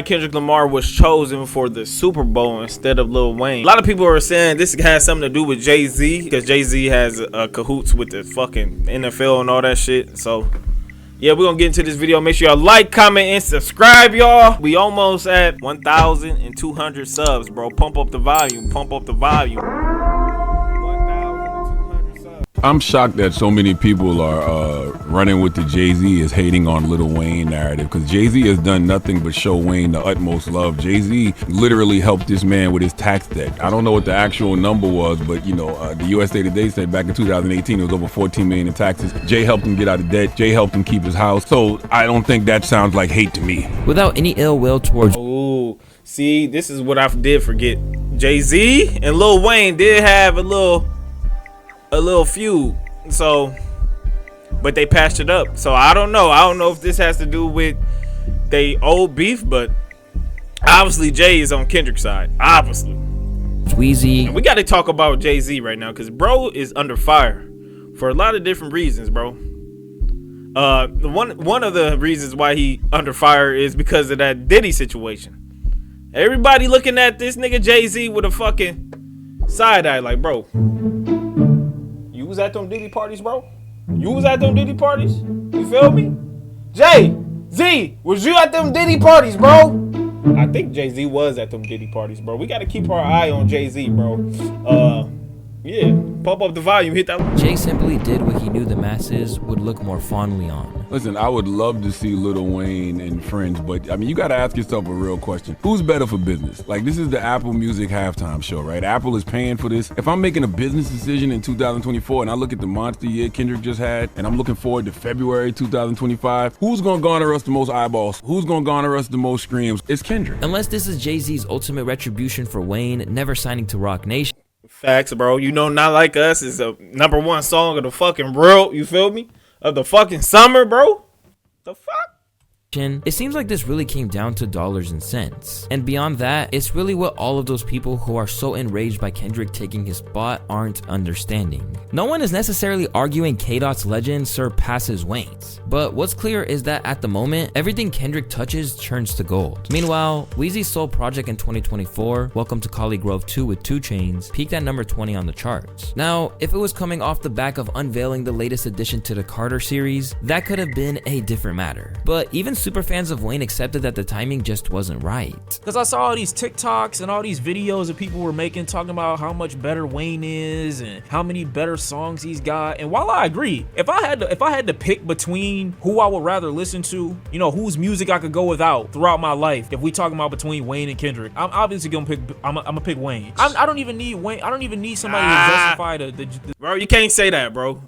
Kendrick Lamar was chosen for the Super Bowl instead of Lil Wayne. A lot of people are saying this has something to do with Jay-Z, because Jay-Z has cahoots with the fucking NFL and all that shit. So yeah, we're gonna get into this video. Make sure y'all like, comment, and subscribe, y'all. We almost at 1,200 subs, bro. Pump up the volume. Pump up the volume. 1,200 subs. I'm shocked that so many people are running with the Jay-Z is hating on Lil Wayne narrative, because Jay-Z has done nothing but show Wayne the utmost love. Jay-Z literally helped this man with his tax debt. I don't know what the actual number was, but you know, the USA Today said back in 2018 it was over 14 million in taxes. Jay helped him get out of debt. Jay helped him keep his house. So I don't think that sounds like hate to me. Without any ill will towards. Oh, see, this is what I did forget. Jay-Z and Lil Wayne did have a little feud. So, but they patched it up. So I don't know. I don't know if this has to do with they old beef, but obviously Jay is on Kendrick's side. Obviously. Weezy. And we got to talk about Jay-Z right now, because bro is under fire for a lot of different reasons, bro. One of the reasons why he under fire is because of that Diddy situation. Everybody looking at this nigga Jay-Z with a fucking side eye, like, bro, you was at them Diddy parties, bro? You was at them Diddy parties? You feel me? Jay-Z, was you at them Diddy parties, bro? I think Jay-Z was at them Diddy parties, bro. We got to keep our eye on Jay-Z, bro. Yeah, pump up the volume, hit that one. Jay simply did what he knew the masses would look more fondly on. Listen, I would love to see Lil Wayne and friends, but I mean, you gotta ask yourself a real question. Who's better for business? Like, this is the Apple Music halftime show, right? Apple is paying for this. If I'm making a business decision in 2024 and I look at the monster year Kendrick just had, and I'm looking forward to February 2025, who's gonna garner us the most eyeballs? Who's gonna garner us the most screams? It's Kendrick. Unless this is Jay-Z's ultimate retribution for Wayne never signing to Roc Nation. Facts, bro. You know, Not Like Us is a #1 song of the fucking world. You feel me? Of the fucking summer, bro. The fuck? It seems like this really came down to dollars and cents. And beyond that, it's really what all of those people who are so enraged by Kendrick taking his spot aren't understanding. No one is necessarily arguing K-Dot's legend surpasses Wayne's. But what's clear is that at the moment, everything Kendrick touches turns to gold. Meanwhile, Weezy's sole project in 2024, Welcome to Collie Grove 2 with 2 Chainz, peaked at number 20 on the charts. Now, if it was coming off the back of unveiling the latest addition to the Carter series, that could have been a different matter. But even super fans of Wayne accepted that the timing just wasn't right. Because I saw all these TikToks and all these videos that people were making talking about how much better Wayne is and how many better songs he's got. And while I agree, if I had to pick between who I would rather listen to, you know, whose music I could go without throughout my life, if we talking about between Wayne and Kendrick, I'm obviously gonna pick. I'm gonna pick Wayne. I don't even need Wayne. I don't even need somebody to justify the. Bro, you can't say that, bro.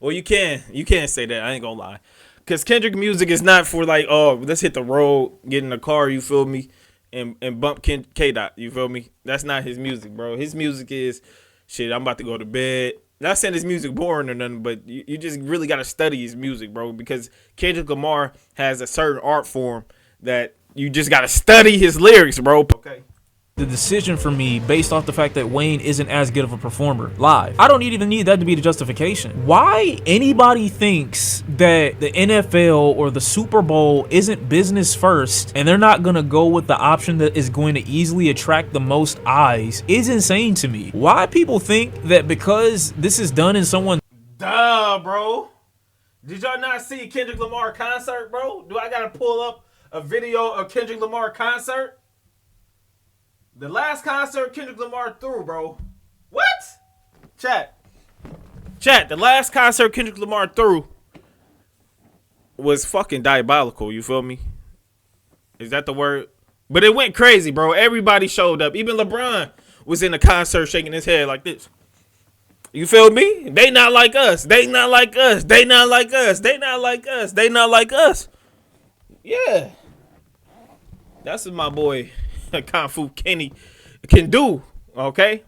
Well, you can. You can't say that. I ain't gonna lie. Because Kendrick music is not for like, oh, let's hit the road, get in the car, you feel me, and bump K-Dot, you feel me? That's not his music, bro. His music is, shit, I'm about to go to bed. Not saying his music boring or nothing, but you just really got to study his music, bro, because Kendrick Lamar has a certain art form that you just got to study his lyrics, bro. Okay. The decision for me based off the fact that Wayne isn't as good of a performer live. I don't even need that to be the justification. Why anybody thinks that the NFL or the Super Bowl isn't business first and they're not gonna go with the option that is going to easily attract the most eyes is insane to me. Why people think that because this is done in someone. Duh, bro. Did y'all not see Kendrick Lamar concert, bro? Do I gotta pull up a video of Kendrick Lamar concert? The last concert Kendrick Lamar threw, bro. What? Chat, the last concert Kendrick Lamar threw was fucking diabolical, you feel me? Is that the word? But it went crazy, bro. Everybody showed up. Even LeBron was in the concert shaking his head like this. You feel me? They not like us. They not like us. They not like us. They not like us. They not like us. Yeah. That's what my boy Kung Fu Kenny can do, okay?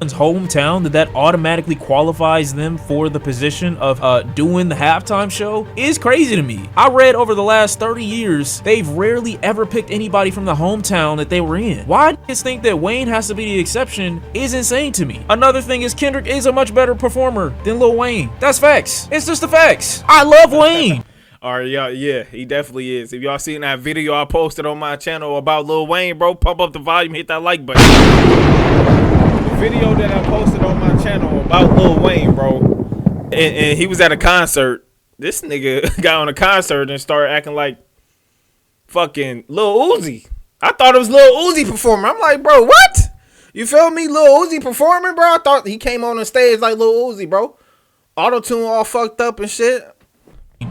Hometown, that automatically qualifies them for the position of doing the halftime show is crazy to me. I read over the last 30 years, they've rarely ever picked anybody from the hometown that they were in. Why do you think that Wayne has to be the exception is insane to me. Another thing is Kendrick is a much better performer than Lil Wayne. That's facts. It's just the facts. I love Wayne. Or yeah, he definitely is. If y'all seen that video I posted on my channel about Lil Wayne, bro, pump up the volume, hit that like button. The video that I posted on my channel about Lil Wayne, bro, and he was at a concert. This nigga got on a concert and started acting like fucking Lil Uzi. I thought it was Lil Uzi performing. I'm like, bro, what? You feel me? Lil Uzi performing, bro? I thought he came on the stage like Lil Uzi, bro. Auto-tune all fucked up and shit.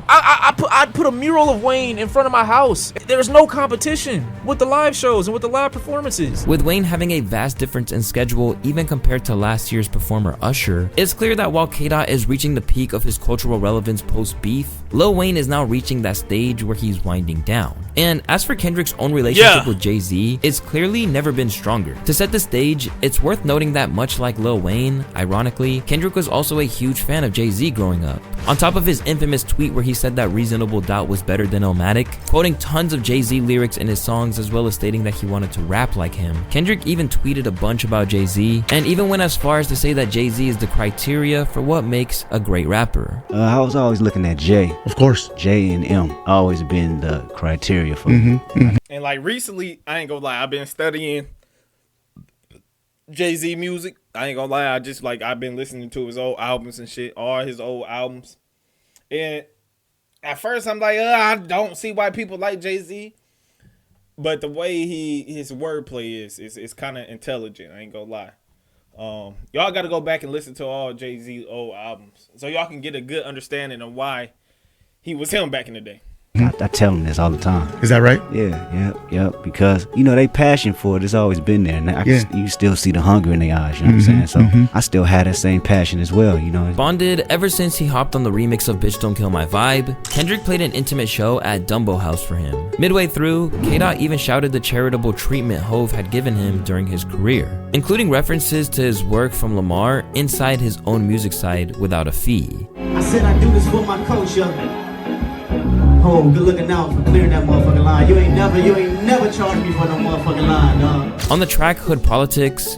I'd put a mural of Wayne in front of my house. There's no competition with the live shows and with the live performances. With Wayne having a vast difference in schedule even compared to last year's performer Usher, it's clear that while K-Dot is reaching the peak of his cultural relevance post-beef, Lil Wayne is now reaching that stage where he's winding down. And as for Kendrick's own relationship with Jay-Z, it's clearly never been stronger. To set the stage, it's worth noting that much like Lil Wayne, ironically, Kendrick was also a huge fan of Jay-Z growing up. On top of his infamous tweet where he said that Reasonable Doubt was better than Illmatic, quoting tons of Jay-Z lyrics in his songs as well as stating that he wanted to rap like him, Kendrick even tweeted a bunch about Jay-Z and even went as far as to say that Jay-Z is the criteria for what makes a great rapper. I was always looking at J. Of course. J and M always been the criteria for me. And like recently, I ain't gonna lie, I've been studying Jay-Z music. I ain't gonna lie, I've been listening to his old albums and shit, all his old albums. And at first I'm like, I don't see why people like Jay-Z. But the way his wordplay is kind of intelligent, I ain't gonna lie. Y'all gotta go back and listen to all Jay-Z old albums so y'all can get a good understanding of why he was him back in the day. I tell them this all the time. Is that right? Yeah, yep. Because, you know, they passion for it. It's always been there. And you still see the hunger in their eyes, you know what I'm saying? So I still had that same passion as well, you know. Bonded ever since he hopped on the remix of Bitch Don't Kill My Vibe, Kendrick played an intimate show at Dumbo House for him. Midway through, K-Dot even shouted the charitable treatment Hove had given him during his career, including references to his work from Lamar inside his own music side without a fee. I said I do this for my coach, yo. Oh, good looking out for clearing that motherfucking line. You ain't never charged me for no motherfucking line, dog. On the track Hood Politics,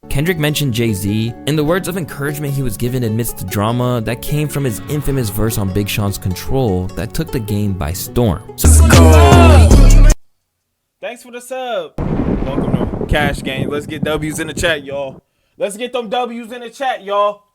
Kendrick mentioned Jay-Z in the words of encouragement he was given amidst the drama that came from his infamous verse on Big Sean's Control that took the game by storm. Thanks for the sub. Welcome to Cash Game. Let's get W's in the chat, y'all. Let's get them W's in the chat, y'all.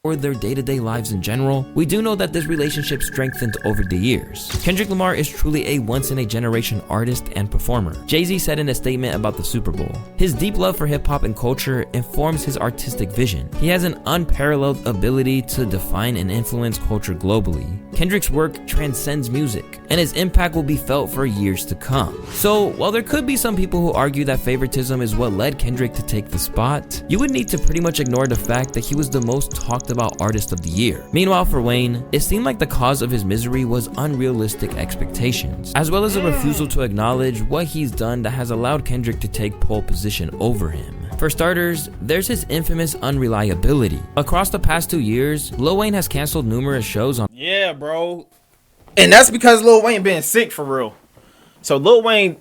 Or their day-to-day lives in general, we do know that this relationship strengthened over the years. Kendrick Lamar is truly a once-in-a-generation artist and performer. Jay-Z said in a statement about the Super Bowl, his deep love for hip-hop and culture informs his artistic vision. He has an unparalleled ability to define and influence culture globally. Kendrick's work transcends music, and his impact will be felt for years to come. So, while there could be some people who argue that favoritism is what led Kendrick to take the spot, you would need to pretty much ignore the fact that he was the most talked about artist of the year. Meanwhile, for Wayne, it seemed like the cause of his misery was unrealistic expectations, as well as a refusal to acknowledge what he's done that has allowed Kendrick to take pole position over him. For starters, there's his infamous unreliability. Across the past 2 years, Lil Wayne has canceled numerous shows on— Yeah, bro. And that's because Lil Wayne been sick for real. So Lil Wayne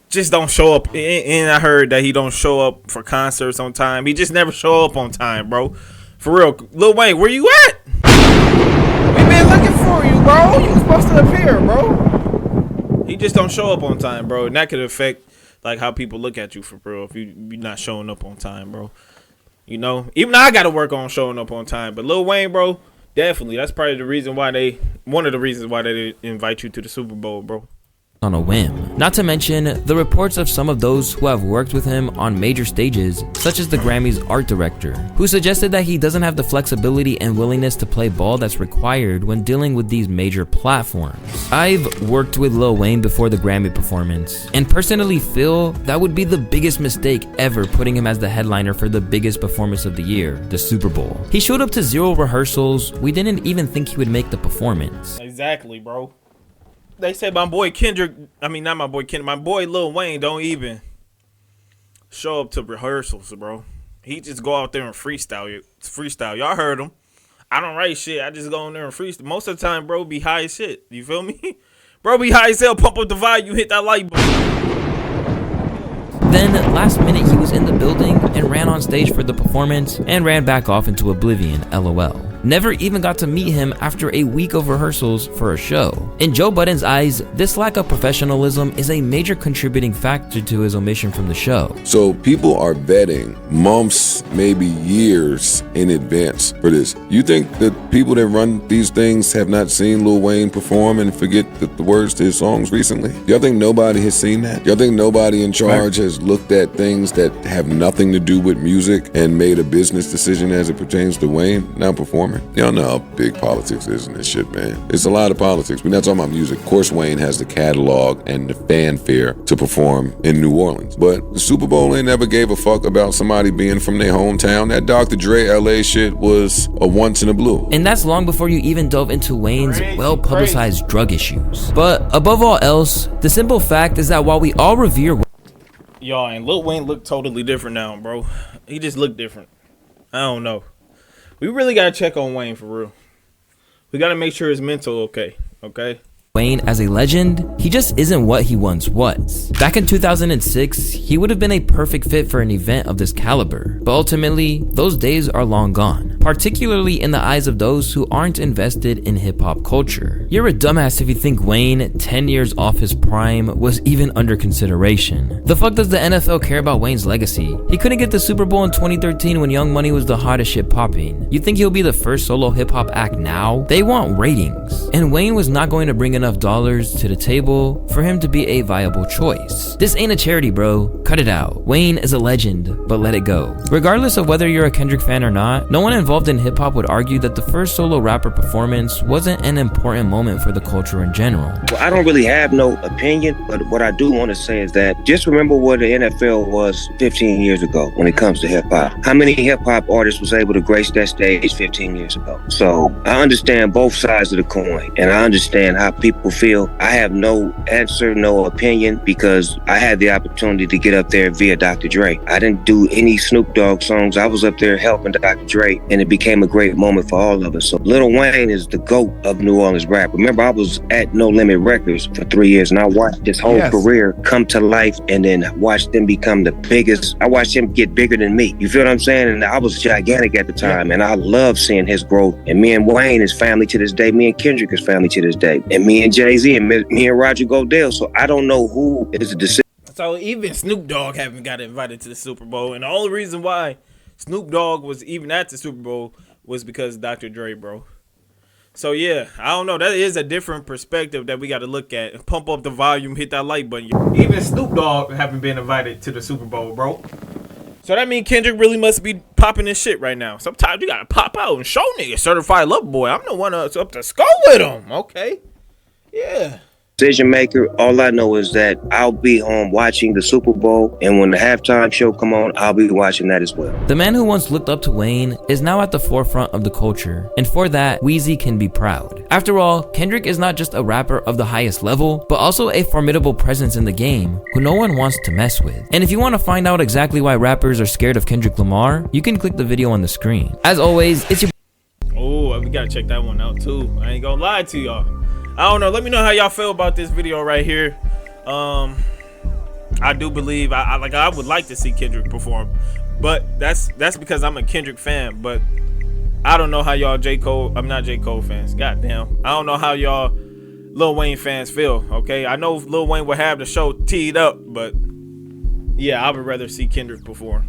just don't show up. And I heard that he don't show up for concerts on time. He just never show up on time, bro. For real. Lil Wayne, where you at? We been looking for you, bro. You was supposed to appear, bro. He just don't show up on time, bro. And that could affect like how people look at you for real if you're not showing up on time, bro. You know, even I got to work on showing up on time. But Lil Wayne, bro, definitely. That's probably the reason why one of the reasons why they invite you to the Super Bowl, bro. On a whim. Not to mention the reports of some of those who have worked with him on major stages, such as the Grammys art director, who suggested that he doesn't have the flexibility and willingness to play ball that's required when dealing with these major platforms. I've worked with Lil Wayne before the Grammy performance, and personally feel that would be the biggest mistake ever putting him as the headliner for the biggest performance of the year, the Super Bowl. He showed up to 0 rehearsals. We didn't even think he would make the performance. Exactly, bro. They said my boy Kendrick, not my boy Kendrick, my boy Lil Wayne don't even show up to rehearsals, bro. He just go out there and freestyle. Y'all heard him. I don't write shit. I just go in there and freestyle. Most of the time, bro, be high as shit. You feel me? Bro, be high as hell. Pump up the volume. You hit that like button. Then, last minute, he was in the building and ran on stage for the performance and ran back off into oblivion, LOL. never even got to meet him after a week of rehearsals for a show. In Joe Budden's eyes, this lack of professionalism is a major contributing factor to his omission from the show. So people are vetting months, maybe years in advance for this. You think that people that run these things have not seen Lil Wayne perform and forget the words to his songs recently? Y'all think nobody has seen that? Y'all think nobody in charge has looked at things that have nothing to do with music and made a business decision as it pertains to Wayne now performing? Y'all know how big politics is in this shit, man. It's a lot of politics. We're not talking about music. Of course, Wayne has the catalog and the fanfare to perform in New Orleans, but the Super Bowl ain't never gave a fuck about somebody being from their hometown. That Dr. Dre LA shit was a once in a blue. And that's long before you even dove into Wayne's well-publicized drug issues. But above all else, the simple fact is that while we all revere Y'all, and Lil Wayne look totally different now, bro. He just looked different. I don't know. We really gotta check on Wayne for real. We gotta make sure his mental okay. Wayne as a legend, he just isn't what he once was. Back in 2006, he would have been a perfect fit for an event of this caliber, but ultimately, those days are long gone, particularly in the eyes of those who aren't invested in hip-hop culture. You're a dumbass if you think Wayne, 10 years off his prime, was even under consideration. The fuck does the NFL care about Wayne's legacy? He couldn't get the Super Bowl in 2013 when Young Money was the hottest shit popping. You think he'll be the first solo hip-hop act now? They want ratings, and Wayne was not going to bring enough dollars to the table for him to be a viable choice. This ain't a charity, bro. Cut it out. Wayne is a legend, but let it go. Regardless of whether you're a Kendrick fan or not, no one involved in hip-hop would argue that the first solo rapper performance wasn't an important moment for the culture in general. Well, I don't really have no opinion, but what I do want to say is that just remember what the NFL was 15 years ago when it comes to hip-hop. How many hip-hop artists was able to grace that stage 15 years ago? So I understand both sides of the coin, and I understand how people feel. I have no answer, no opinion, because I had the opportunity to get up there via Dr. Dre. I didn't do any Snoop Dogg songs. I was up there helping Dr. Dre, and it became a great moment for all of us. So Lil Wayne is the GOAT of New Orleans rap. Remember, I was at No Limit Records for 3 years, and I watched his whole career come to life, and then watched them become the biggest. I watched him get bigger than me. You feel what I'm saying? And I was gigantic at the time, and I love seeing his growth. And me and Wayne is family to this day. Me and Kendrick is family to this day. And me and Jay-Z and me and Roger Goodell. So I don't know who is the decision. So even Snoop Dogg haven't got invited to the Super Bowl, and the only reason why Snoop Dogg was even at the Super Bowl was because of Dr. Dre, bro. So yeah, I don't know. That is a different perspective that we got to look at. Pump up the volume, hit that like button. Even Snoop Dogg haven't been invited to the Super Bowl, bro. So that means Kendrick really must be popping his shit right now. Sometimes you gotta pop out and show niggas certified love boy. I'm the one up to score with him. Okay, yeah. Decision maker. All I know is that I'll be home watching the Super Bowl, and when the halftime show come on, I'll be watching that as well. The man who once looked up to Wayne is now at the forefront of the culture, and for that, Weezy can be proud. After all, Kendrick is not just a rapper of the highest level, but also a formidable presence in the game who no one wants to mess with. And if you want to find out exactly why rappers are scared of Kendrick Lamar, you can click the video on the screen. As always, it's your Oh, we gotta check that one out too. I ain't gonna lie to y'all. I don't know. Let me know how y'all feel about this video right here. I do believe I would like to see Kendrick perform, but that's because I'm a Kendrick fan. But I don't know how y'all I'm not J. Cole fans. Goddamn. I don't know how y'all Lil Wayne fans feel. Okay, I know Lil Wayne will have the show teed up, but yeah, I would rather see Kendrick perform.